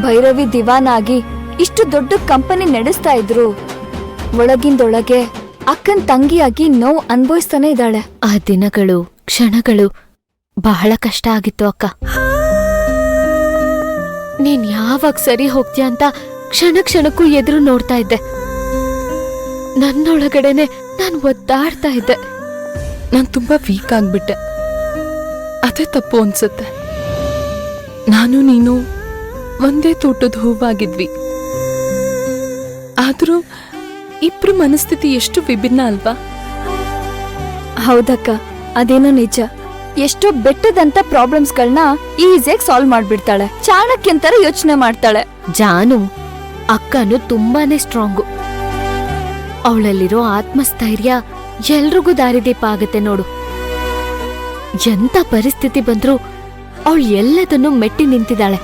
ಭೈರವಿ ದಿವಾನ್ ಆಗಿ ಇಷ್ಟು ದೊಡ್ಡ ಕಂಪನಿ ನಡೆಸ್ತಾ ಇದ್ರು. ಒಳಗಿಂದೊಳಗೆ ಅಕ್ಕನ್ ತಂಗಿಯಾಗಿ ನೋವು ಅನ್ಭವಿಸ್ತಾನೆ ಇದ್ದಾಳೆ. ಆ ದಿನಗಳು ಕ್ಷಣಗಳು ಬಹಳ ಕಷ್ಟ ಆಗಿತ್ತು ಅಕ್ಕ. ನೀನ್ ಯಾವಾಗ ಸರಿ ಹೋಗ್ತೀಯ ಅಂತ ಕ್ಷಣ ಕ್ಷಣಕ್ಕೂ ಎದುರು ನೋಡ್ತಾ ಇದ್ದೆ. ನನ್ನೊಳಗಡೆನೆ ನಾನ್ ಒದ್ದಾಡ್ತಾ ಇದ್ದೆ. ನಾನ್ ತುಂಬಾ ವೀಕ್ ಆಗ್ಬಿಟ್ಟೆ. ಅದೇ ತಪ್ಪು ಅನ್ಸುತ್ತೆ. ನಾನು ನೀನು ಒಂದೇ ತೋಟದ ಹೂವಾಗಿದ್ವಿ. ಆದ್ರೂ ಇಬ್ರು ಮನಸ್ಥಿತಿ ಎಷ್ಟು ವಿಭಿನ್ನ ಅಲ್ವಾ? ಹೌದಕ್ಕ, ಅದೇನೋ ನಿಜ. ಎಷ್ಟೋ ಬೆಟ್ಟದಂತ ಪ್ರಾಬ್ಲಮ್ಸ್ಗಳನ್ನ ಈಸಿಯಾಗಿ ಸಾಲ್ವ್ ಮಾಡ್ಬಿಡ್ತಾಳೆ. ಚಾಣಕ್ಯಂತರ ಯೋಚನೆ ಮಾಡ್ತಾಳೆ. ಜಾನು ಅಕ್ಕನು ತುಂಬಾನೇ ಸ್ಟ್ರಾಂಗು. ಅವಳಲ್ಲಿರೋ ಆತ್ಮಸ್ಥೈರ್ಯ ಎಲ್ರಿಗೂ ದಾರಿದೀಪ ಆಗತ್ತೆ ನೋಡು. ಎಂತ ಪರಿಸ್ಥಿತಿ ಬಂದ್ರೂ ಅವಳು ಎಲ್ಲದನ್ನು ಮೆಟ್ಟಿ ನಿಂತಿದ್ದಾಳೆ.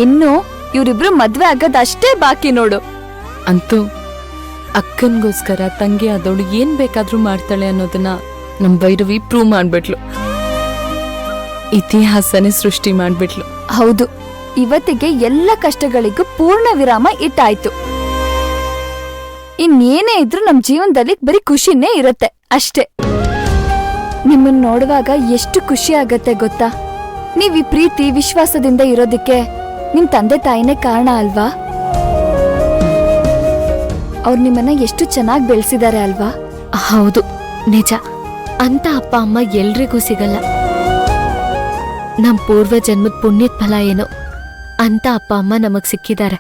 ಇನ್ನು ಇವ್ರಿಬ್ರು ಮದ್ವೆ ಆಗೋದಷ್ಟೇ ಬಾಕಿ ನೋಡು. ಅಂತೂ ಅಕ್ಕನ್ಗೋಸ್ಕರ ತಂಗಿ ಆದವಳು ಏನ್ ಬೇಕಾದ್ರೂ ಮಾಡ್ತಾಳೆ ಅನ್ನೋದನ್ನ ನಮ್ ಭೈರವಿ ಪ್ರೂವ್ ಮಾಡ್ಬಿಟ್ಲು. ಇತಿಹಾಸನೇ ಸೃಷ್ಟಿ ಮಾಡ್ಬಿಟ್ಲು. ಹೌದು, ಇವತ್ತಿಗೆ ಎಲ್ಲ ಕಷ್ಟಗಳಿಗೂ ಪೂರ್ಣ ವಿರಾಮ ಇಟ್ಟಾಯ್ತು. ಇನ್ನೇನೇ ಇದ್ರೂ ನಮ್ ಜೀವನದಲ್ಲಿ ಬರೀ ಖುಷಿನೇ ಇರತ್ತೆ ಅಷ್ಟೇ. ನಿಮ್ಮನ್ ನೋಡುವಾಗ ಎಷ್ಟು ಖುಷಿ ಆಗತ್ತೆ ಗೊತ್ತಾ? ನೀವ್ ಈ ಪ್ರೀತಿ ವಿಶ್ವಾಸದಿಂದ ಇರೋದಕ್ಕೆ ನಿಮ್ ತಂದೆ ತಾಯಿನೇ ಕಾರಣ ಅಲ್ವಾ? ಅವ್ರು ನಿಮ್ಮನ್ನ ಎಷ್ಟು ಚೆನ್ನಾಗಿ ಬೆಳೆಸಿದಾರೆ ಅಲ್ವಾ? ಹೌದು, ನಿಜ. ಅಂತ ಅಪ್ಪ ಅಮ್ಮ ಎಲ್ರಿಗೂ ಸಿಗಲ್ಲ. ನಮ್ ಪೂರ್ವ ಜನ್ಮದ ಪುಣ್ಯದ ಫಲ ಏನೋ ಅಂತ ಅಪ್ಪ ಅಮ್ಮ ನಮಗ್ ಸಿಕ್ಕಿದ್ದಾರೆ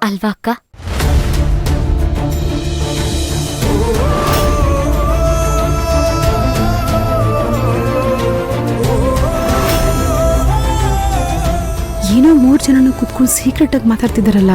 ಅಲ್ವಾ ಅಕ್ಕ? ಏನೋ 3 ಜನನು ಕುತ್ಕೊಂಡು ಸೀಕ್ರೆಟ್ ಆಗಿ ಮಾತಾಡ್ತಿದಾರಲ್ಲ.